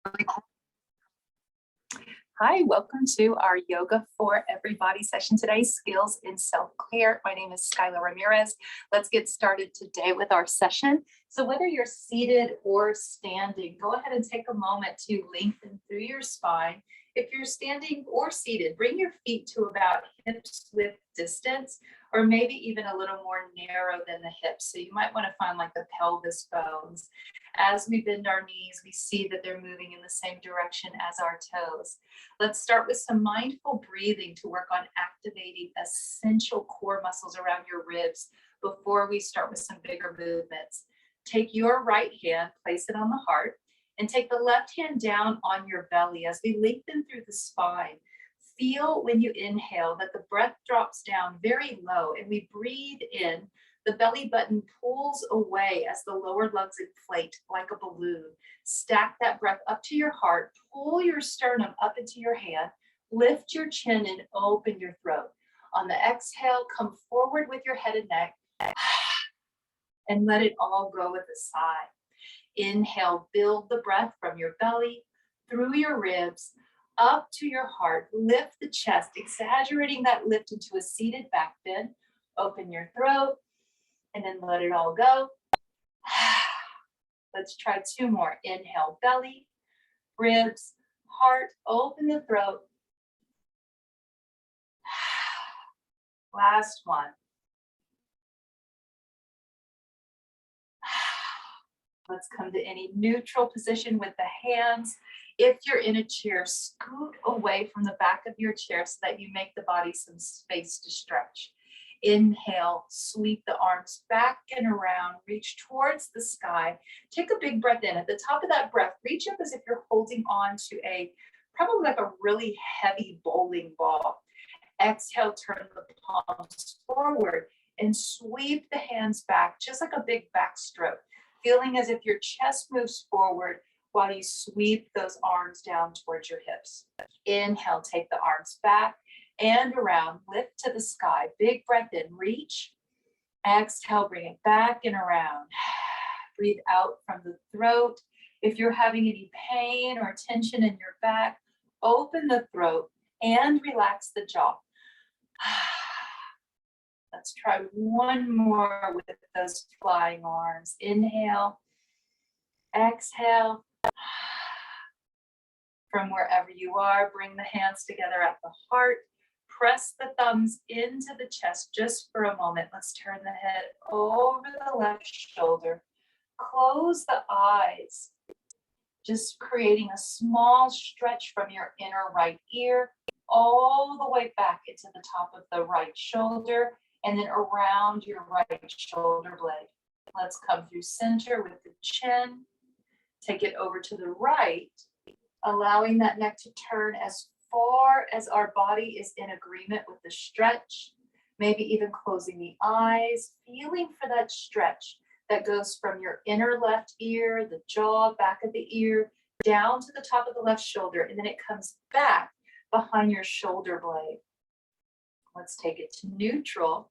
Hi, welcome to our Yoga for Everybody session today, Skills in Self-Care. My name is Skylar Ramirez. Let's get started today with our session. So whether you're seated or standing, go ahead and take a moment to lengthen through your spine. If you're standing or seated, bring your feet to about hips width distance, or maybe even a little more narrow than the hips. So you might want to find like the pelvis bones. As we bend our knees, we see that they're moving in the same direction as our toes. Let's start with some mindful breathing to work on activating essential core muscles around your ribs before we start with some bigger movements. Take your right hand, place it on the heart, and take the left hand down on your belly as we lengthen through the spine. Feel when you inhale that the breath drops down very low and we breathe in. The belly button pulls away as the lower lungs inflate like a balloon. Stack that breath up to your heart, pull your sternum up into your hand, lift your chin and open your throat. On the exhale, come forward with your head and neck and let it all go with a sigh. Inhale, build the breath from your belly, through your ribs, up to your heart. Lift the chest, exaggerating that lift into a seated back bend. Open your throat. And then let it all go. Let's try two more. Inhale, belly, ribs, heart, open the throat. Last one. Let's come to any neutral position with the hands. If you're in a chair, scoot away from the back of your chair so that you make the body some space to stretch. Inhale, sweep the arms back and around, reach towards the sky. Take a big breath in. At the top of that breath, reach up as if you're holding on to probably like a really heavy bowling ball. Exhale, turn the palms forward and sweep the hands back, just like a big backstroke, feeling as if your chest moves forward while you sweep those arms down towards your hips. Inhale, take the arms back and around, lift to the sky. Big breath in, reach. Exhale, bring it back and around. Breathe out from the throat. If you're having any pain or tension in your back, open the throat and relax the jaw. Let's try one more with those flying arms. Inhale, exhale. From wherever you are, bring the hands together at the heart. Press the thumbs into the chest just for a moment. Let's turn the head over the left shoulder. Close the eyes. Just creating a small stretch from your inner right ear all the way back into the top of the right shoulder and then around your right shoulder blade. Let's come through center with the chin. Take it over to the right, allowing that neck to turn as far as our body is in agreement with the stretch, maybe even closing the eyes, feeling for that stretch that goes from your inner left ear, the jaw, back of the ear, down to the top of the left shoulder, and then it comes back behind your shoulder blade. Let's take it to neutral.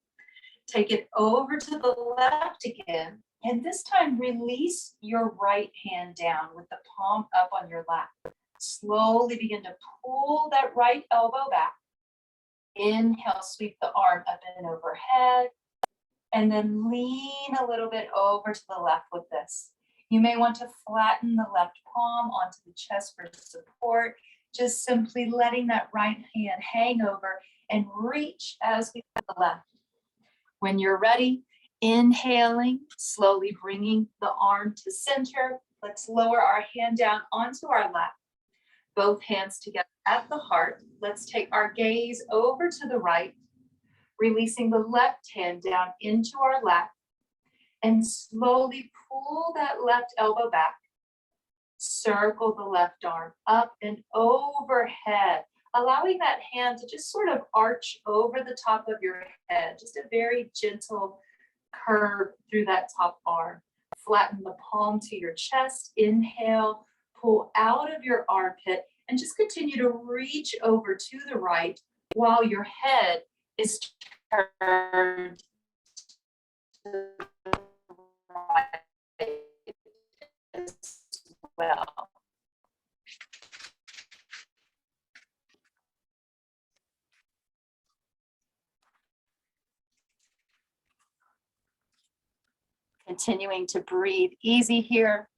Take it over to the left again, and this time release your right hand down with the palm up on your lap. Slowly begin to pull that right elbow back. Inhale, sweep the arm up and overhead. And then lean a little bit over to the left with this. You may want to flatten the left palm onto the chest for support. Just simply letting that right hand hang over and reach as we go to the left. When you're ready, inhaling, slowly bringing the arm to center. Let's lower our hand down onto our lap. Both hands together at the heart. Let's take our gaze over to the right, releasing the left hand down into our lap, and slowly pull that left elbow back. Circle the left arm up and overhead, allowing that hand to just sort of arch over the top of your head, just a very gentle curve through that top arm. Flatten the palm to your chest. Inhale, pull out of your armpit, and just continue to reach over to the right while your head is turned to the right as well. Continuing to breathe easy here.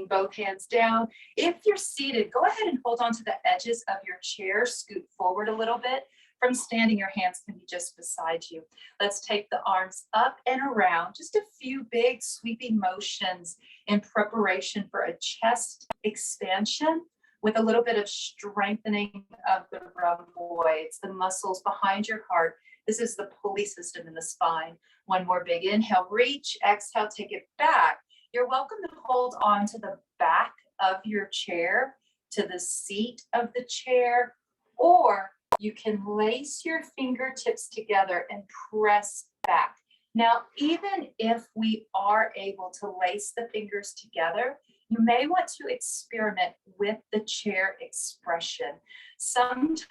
Both hands down. If you're seated, go ahead and hold on to the edges of your chair. Scoot forward a little bit. From standing, your hands can be just beside you. Let's take the arms up and around. Just a few big sweeping motions in preparation for a chest expansion with a little bit of strengthening of the rhomboids, the muscles behind your heart. This is the pulley system in the spine. One more big inhale, reach. Exhale, take it back. You're welcome to hold on to the back of your chair, to the seat of the chair, or you can lace your fingertips together and press back. Now, even if we are able to lace the fingers together, you may want to experiment with the chair expression. Sometimes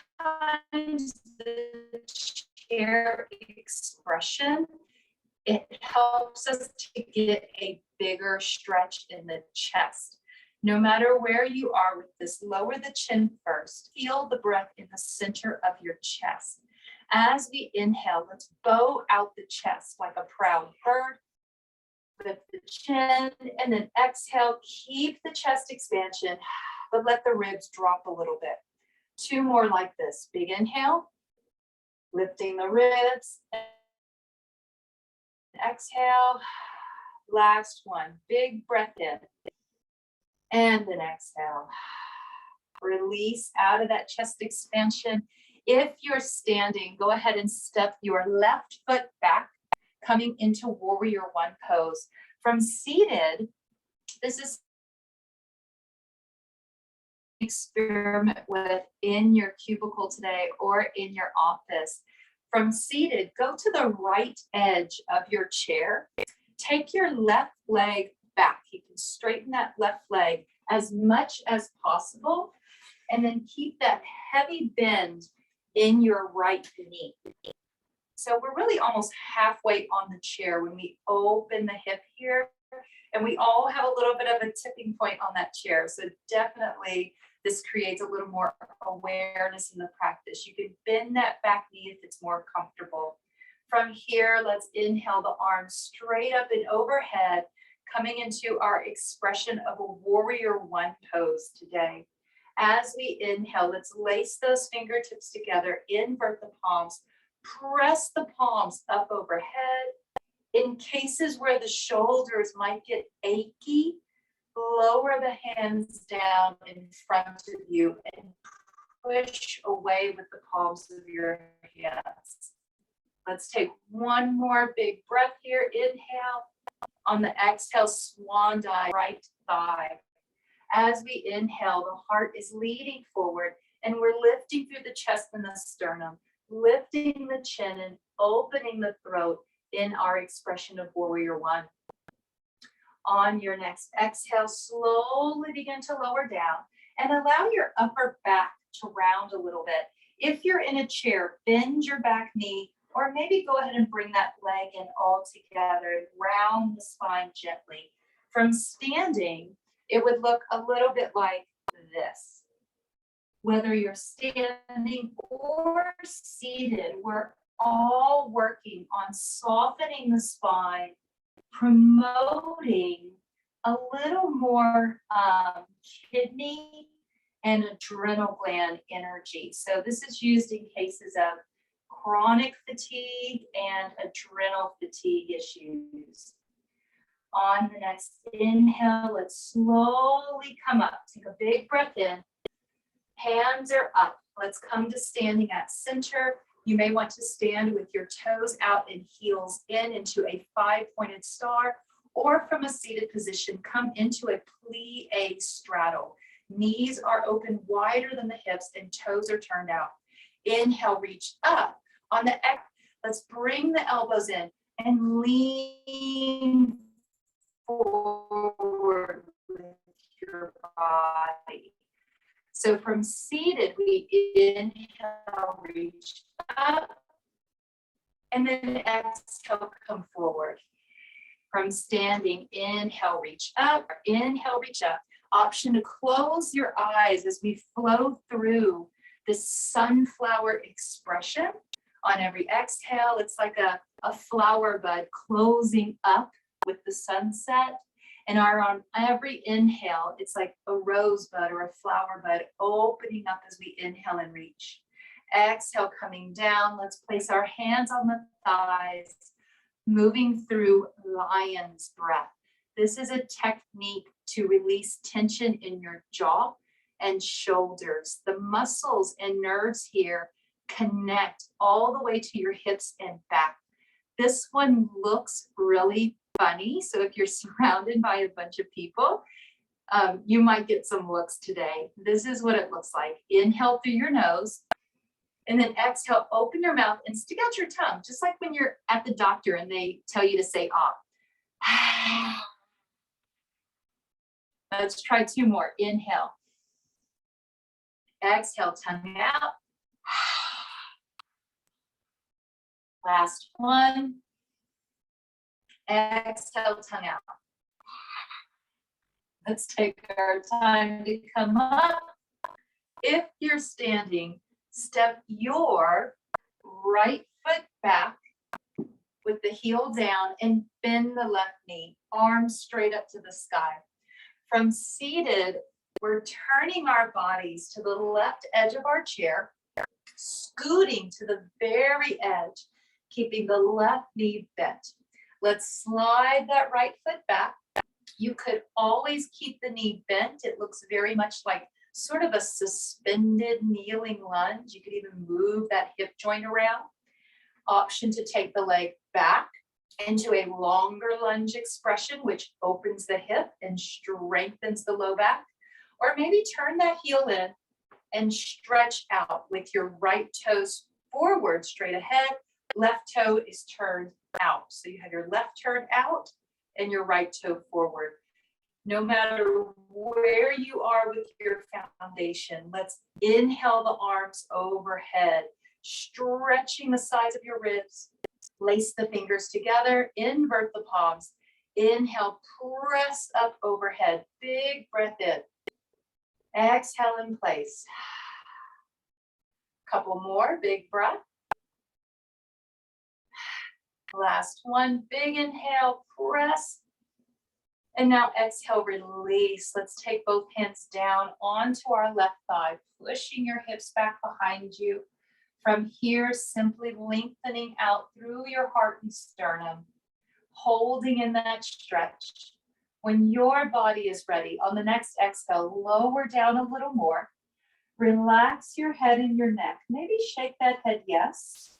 the chair expression, it helps us to get a bigger stretch in the chest. No matter where you are with this, lower the chin first. Feel the breath in the center of your chest. As we inhale, let's bow out the chest like a proud bird. Lift the chin and then exhale. Keep the chest expansion, but let the ribs drop a little bit. Two more like this. Big inhale, lifting the ribs. Exhale. Last one. Big breath in. And then exhale. Release out of that chest expansion. If you're standing, go ahead and step your left foot back, coming into warrior one pose. From seated, this is experiment with in your cubicle today or in your office. From seated, go to the right edge of your chair. Take your left leg back. You can straighten that left leg as much as possible, and then keep that heavy bend in your right knee. So we're really almost halfway on the chair when we open the hip here, and we all have a little bit of a tipping point on that chair. So definitely this creates a little more awareness in the practice. You can bend that back knee if it's more comfortable. From here, let's inhale the arms straight up and overhead, coming into our expression of a warrior one pose today. As we inhale, let's lace those fingertips together, invert the palms, press the palms up overhead. In cases where the shoulders might get achy, lower the hands down in front of you and push away with the palms of your hands. Let's take one more big breath here. Inhale. On the exhale, swan dive, right thigh. As we inhale, the heart is leading forward and we're lifting through the chest and the sternum, lifting the chin and opening the throat in our expression of warrior one. On your next exhale, slowly begin to lower down and allow your upper back to round a little bit. If you're in a chair, bend your back knee, or maybe go ahead and bring that leg in all together and round the spine gently. From standing, it would look a little bit like this. Whether you're standing or seated, we're all working on softening the spine, promoting a little more kidney and adrenal gland energy. So this is used in cases of chronic fatigue and adrenal fatigue issues. On the next inhale, let's slowly come up. Take a big breath in. Hands are up. Let's come to standing at center. You may want to stand with your toes out and heels in into a 5-pointed star, or from a seated position, come into a plie straddle. Knees are open wider than the hips and toes are turned out. Inhale, reach up. On the exhale, let's bring the elbows in and lean forward with your body. So from seated, we inhale, reach up, and then exhale, come forward. From standing, inhale, reach up, inhale, reach up. Option to close your eyes as we flow through this sunflower expression, On every exhale, it's like a flower bud closing up with the sunset. And on every inhale, it's like a rosebud or a flower bud opening up as we inhale and reach. Exhale, coming down. Let's place our hands on the thighs, moving through lion's breath. This is a technique to release tension in your jaw and shoulders. The muscles and nerves here connect all the way to your hips and back. This one looks really funny. So if you're surrounded by a bunch of people, you might get some looks today. This is what it looks like. Inhale through your nose, and then exhale, open your mouth and stick out your tongue, just like when you're at the doctor and they tell you to say ah. Let's try two more. Inhale. Exhale, tongue out. Last one. Exhale, tongue out. Let's take our time to come up. If you're standing, step your right foot back with the heel down and bend the left knee, arms straight up to the sky. From seated, we're turning our bodies to the left edge of our chair, scooting to the very edge, keeping the left knee bent. Let's slide that right foot back. You could always keep the knee bent. It looks very much like sort of a suspended kneeling lunge. You could even move that hip joint around. Option to take the leg back into a longer lunge expression, which opens the hip and strengthens the low back. Or maybe turn that heel in and stretch out with your right toes forward, straight ahead. Left toe is turned out. So you have your left turn out and your right toe forward. No matter where you are with your foundation, let's inhale the arms overhead, stretching the sides of your ribs. Lace the fingers together, invert the palms. Inhale, press up overhead. Big breath in. Exhale in place. Couple more, big breath. Last one, big inhale, press. And now exhale, release. Let's take both hands down onto our left thigh, pushing your hips back behind you. From here, simply lengthening out through your heart and sternum, holding in that stretch. When your body is ready, on the next exhale, lower down a little more. Relax your head and your neck. Maybe shake that head yes.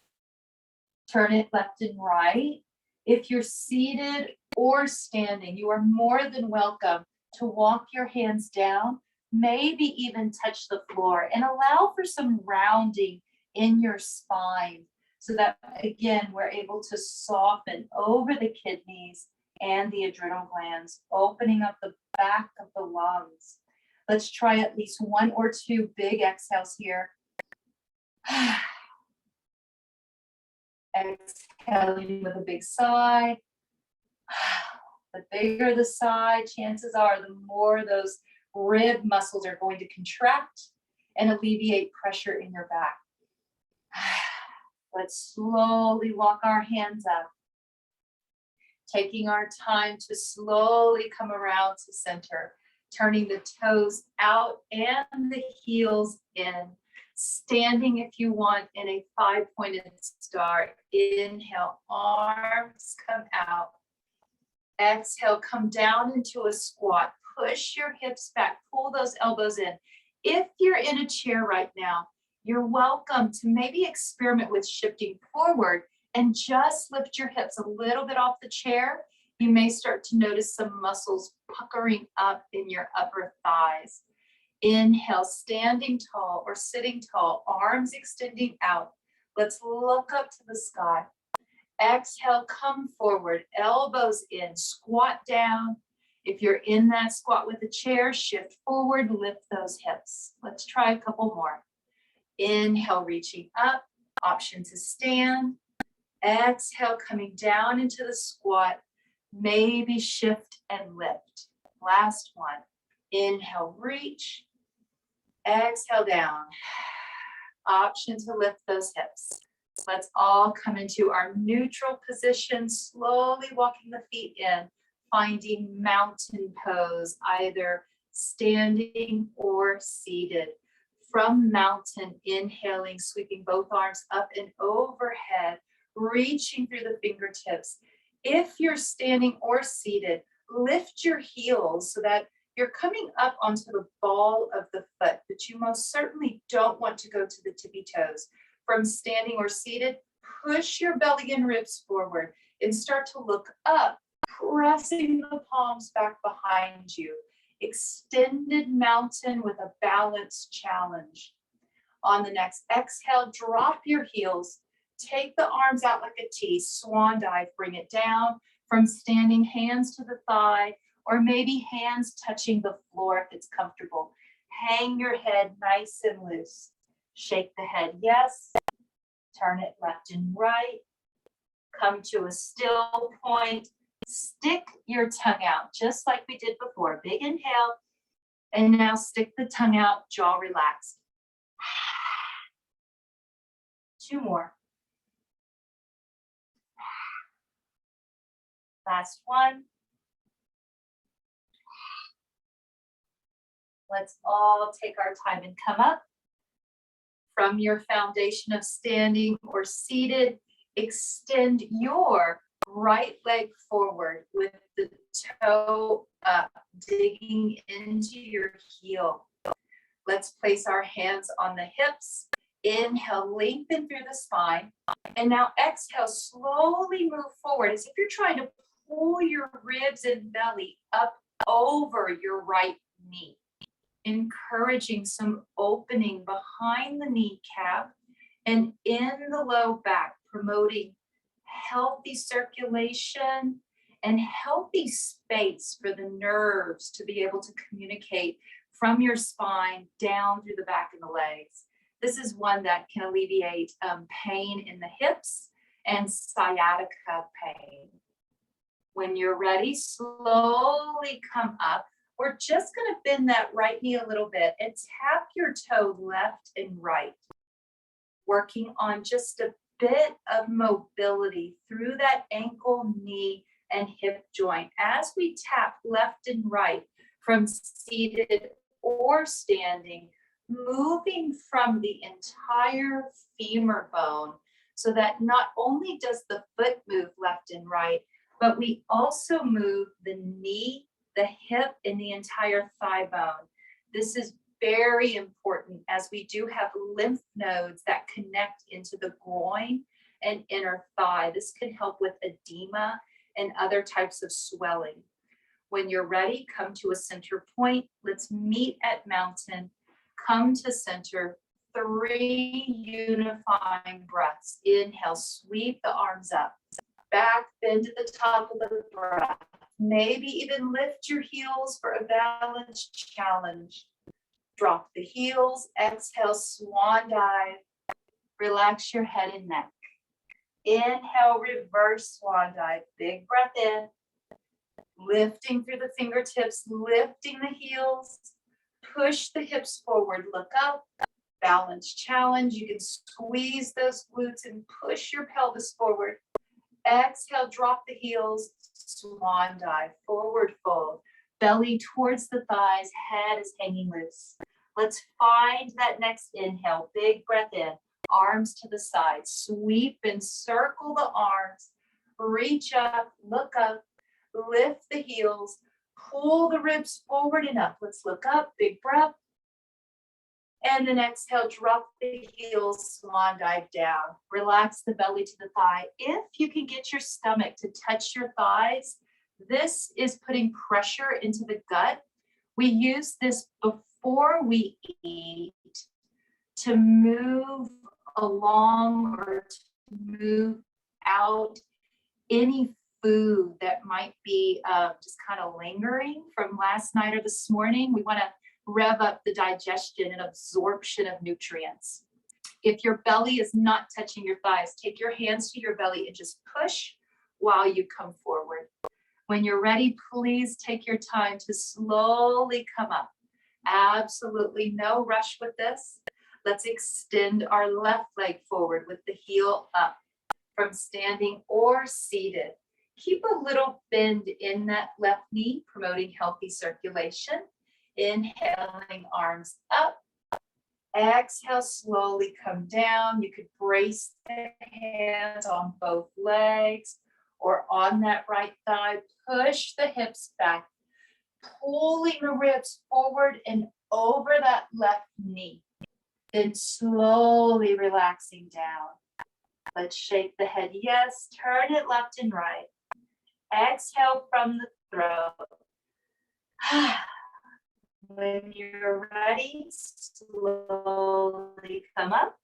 Turn it left and right. If you're seated or standing, you are more than welcome to walk your hands down, maybe even touch the floor, and allow for some rounding in your spine so that, again, we're able to soften over the kidneys and the adrenal glands, opening up the back of the lungs. Let's try at least one or two big exhales here. Exhaling with a big sigh. The bigger the sigh, chances are the more those rib muscles are going to contract and alleviate pressure in your back. Let's slowly walk our hands up, taking our time to slowly come around to center, turning the toes out and the heels in. Standing if you want in a 5-pointed star. Inhale, arms come out. Exhale, come down into a squat. Push your hips back, pull those elbows in. If you're in a chair right now, you're welcome to maybe experiment with shifting forward and just lift your hips a little bit off the chair. You may start to notice some muscles puckering up in your upper thighs. Inhale, standing tall or sitting tall, arms extending out. Let's look up to the sky. Exhale, come forward, elbows in, squat down. If you're in that squat with a chair, shift forward, lift those hips. Let's try a couple more. Inhale, reaching up, option to stand. Exhale, coming down into the squat, maybe shift and lift. Last one. Inhale, reach. Exhale down. Option to lift those hips. Let's all come into our neutral position, slowly walking the feet in, finding mountain pose, either standing or seated. From mountain, inhaling, sweeping both arms up and overhead, reaching through the fingertips. If you're standing or seated, lift your heels so that you're coming up onto the ball of the foot, but you most certainly don't want to go to the tippy toes. From standing or seated, push your belly and ribs forward and start to look up, pressing the palms back behind you. Extended mountain with a balanced challenge. On the next exhale, drop your heels. Take the arms out like a T, swan dive, bring it down. From standing, hands to the thigh, or maybe hands touching the floor if it's comfortable. Hang your head nice and loose. Shake the head, yes. Turn it left and right. Come to a still point. Stick your tongue out, just like we did before. Big inhale. And now stick the tongue out, jaw relaxed. 2 more. Last one. Let's all take our time and come up. From your foundation of standing or seated, extend your right leg forward with the toe up, digging into your heel. Let's place our hands on the hips. Inhale, lengthen through the spine. And now exhale, slowly move forward as if you're trying to pull your ribs and belly up over your right knee. Encouraging some opening behind the kneecap and in the low back, promoting healthy circulation and healthy space for the nerves to be able to communicate from your spine down through the back and the legs. This is one that can alleviate pain in the hips and sciatica pain. When you're ready, slowly come up. We're just going to bend that right knee a little bit and tap your toe left and right. Working on just a bit of mobility through that ankle, knee, and hip joint as we tap left and right from seated or standing, moving from the entire femur bone so that not only does the foot move left and right, but we also move the knee, the hip, and the entire thigh bone. This is very important as we do have lymph nodes that connect into the groin and inner thigh. This can help with edema and other types of swelling. When you're ready, come to a center point. Let's meet at mountain. Come to center. 3 unifying breaths. Inhale, sweep the arms up. Back, bend to the top of the breath. Maybe even lift your heels for a balance challenge. Drop the heels, exhale, swan dive. Relax your head and neck. Inhale, reverse swan dive. Big breath in. Lifting through the fingertips, lifting the heels. Push the hips forward, look up. Balance challenge. You can squeeze those glutes and push your pelvis forward. Exhale, drop the heels, swan dive, forward fold. Belly towards the thighs, head is hanging loose. Let's find that next inhale. Big breath in, arms to the side. Sweep and circle the arms. Reach up, look up, lift the heels, pull the ribs forward and up. Let's look up, big breath. And then exhale, drop the heels, swan dive down. Relax the belly to the thigh. If you can get your stomach to touch your thighs, this is putting pressure into the gut. We use this before we eat to move along or to move out any food that might be just kind of lingering from last night or this morning. We want to rev up the digestion and absorption of nutrients. If your belly is not touching your thighs, take your hands to your belly and just push while you come forward. When you're ready, please take your time to slowly come up. Absolutely no rush with this. Let's extend our left leg forward with the heel up from standing or seated. Keep a little bend in that left knee, promoting healthy circulation. Inhaling, arms up. Exhale, slowly come down. You could brace the hands on both legs or on that right thigh. Push the hips back, pulling the ribs forward and over that left knee. Then slowly relaxing down. Let's shake the head. Yes, turn it left and right. Exhale from the throat. When you're ready, slowly come up.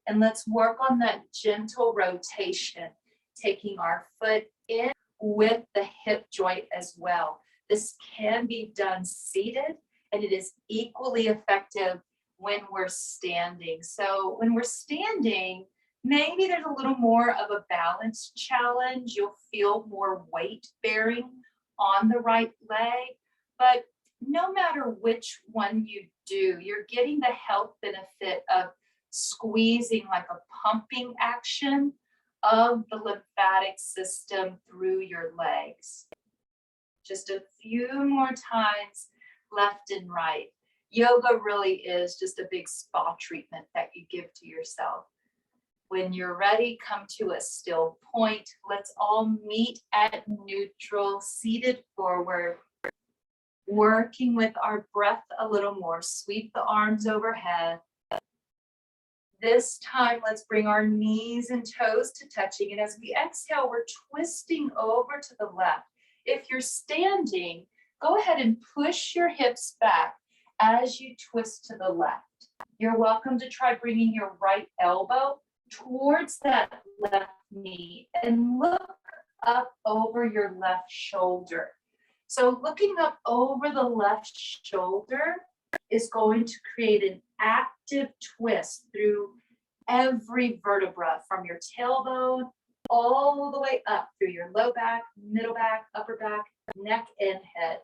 And let's work on that gentle rotation, taking our foot in with the hip joint as well. This can be done seated, and it is equally effective when we're standing. So when we're standing, maybe there's a little more of a balance challenge. You'll feel more weight bearing on the right leg, but no matter which one you do, you're getting the health benefit of squeezing like a pumping action of the lymphatic system through your legs. Just a few more times, left and right. Yoga really is just a big spa treatment that you give to yourself. When you're ready, come to a still point. Let's all meet at neutral, seated forward. Working with our breath a little more. Sweep the arms overhead. This time, let's bring our knees and toes to touching. And as we exhale, we're twisting over to the left. If you're standing, go ahead and push your hips back as you twist to the left. You're welcome to try bringing your right elbow towards that left knee and look up over your left shoulder. So looking up over the left shoulder is going to create an active twist through every vertebra, from your tailbone all the way up through your low back, middle back, upper back, neck, and head.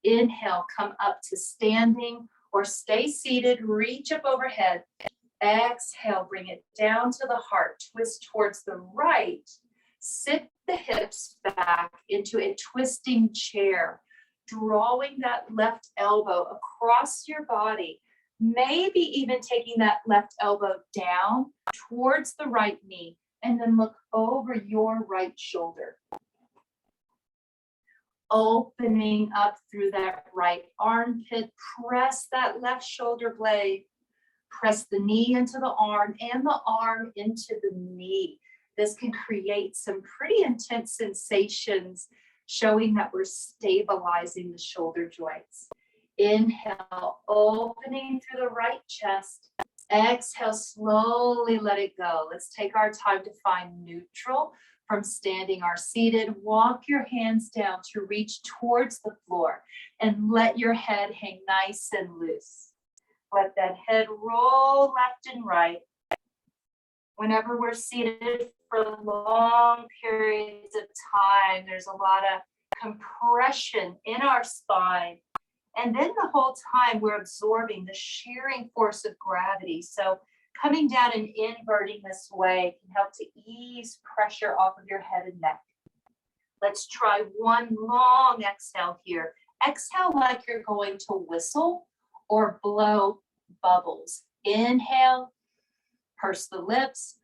Inhale, come up to standing or stay seated, reach up overhead. Exhale, bring it down to the heart, twist towards the right. Sit the hips back into a twisting chair, drawing that left elbow across your body, maybe even taking that left elbow down towards the right knee, and then look over your right shoulder. Opening up through that right armpit, press that left shoulder blade, press the knee into the arm and the arm into the knee. This can create some pretty intense sensations, showing that we're stabilizing the shoulder joints. Inhale, opening through the right chest. Exhale, slowly let it go. Let's take our time to find neutral from standing or seated. Walk your hands down to reach towards the floor and let your head hang nice and loose. Let that head roll left and right. Whenever we're seated for long periods of time, there's a lot of compression in our spine. And then the whole time we're absorbing the shearing force of gravity. So coming down and inverting this way can help to ease pressure off of your head and neck. Let's try one long exhale here. Exhale like you're going to whistle or blow bubbles. Inhale, purse the lips.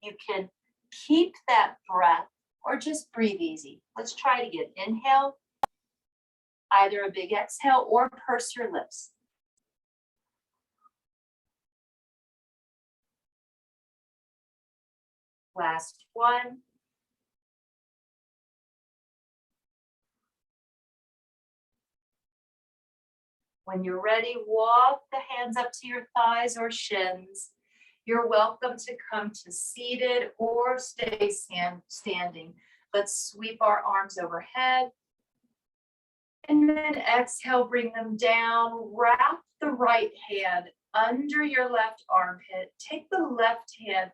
You can keep that breath or just breathe easy. Let's try it again. Inhale, either a big exhale or purse your lips. Last one. When you're ready, walk the hands up to your thighs or shins. You're welcome to come to seated or stay standing. Let's sweep our arms overhead. And then exhale, bring them down. Wrap the right hand under your left armpit. Take the left hand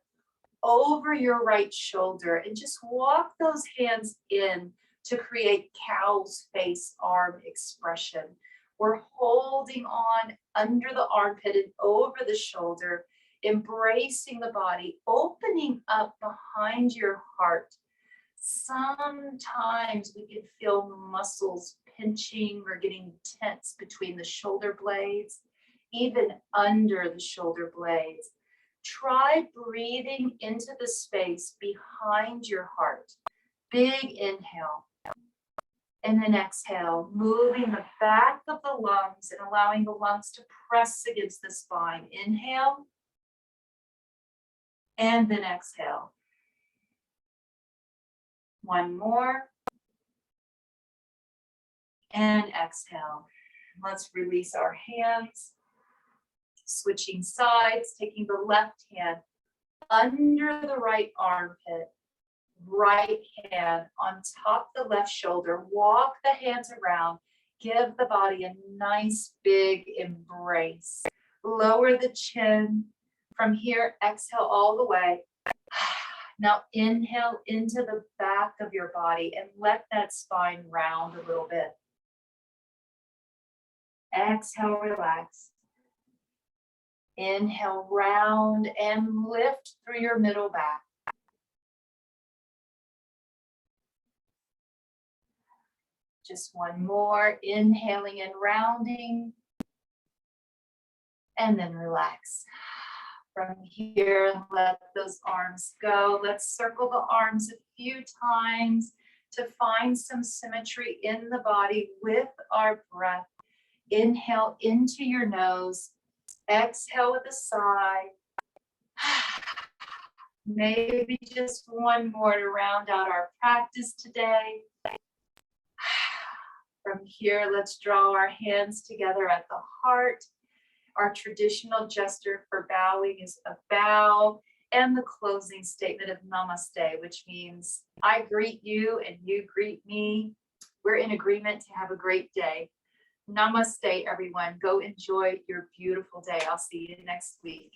over your right shoulder and just walk those hands in to create cow's face arm expression. We're holding on under the armpit and over the shoulder, embracing the body, opening up behind your heart. Sometimes we can feel muscles pinching or getting tense between the shoulder blades, even under the shoulder blades. Try breathing into the space behind your heart. Big inhale. And then exhale, moving the back of the lungs and allowing the lungs to press against the spine. Inhale. And then exhale. One more. And exhale. Let's release our hands. Switching sides, taking the left hand under the right armpit, right hand on top of the left shoulder. Walk the hands around. Give the body a nice big embrace. Lower the chin. From here, exhale all the way. Now inhale into the back of your body and let that spine round a little bit. Exhale, relax. Inhale, round and lift through your middle back. Just one more, inhaling and rounding. And then relax. From here, let those arms go. Let's circle the arms a few times to find some symmetry in the body with our breath. Inhale into your nose. Exhale with a sigh. Maybe just one more to round out our practice today. From here, let's draw our hands together at the heart. Our traditional gesture for bowing is a bow and the closing statement of namaste, which means I greet you and you greet me. We're in agreement to have a great day. Namaste, everyone. Go enjoy your beautiful day. I'll see you next week.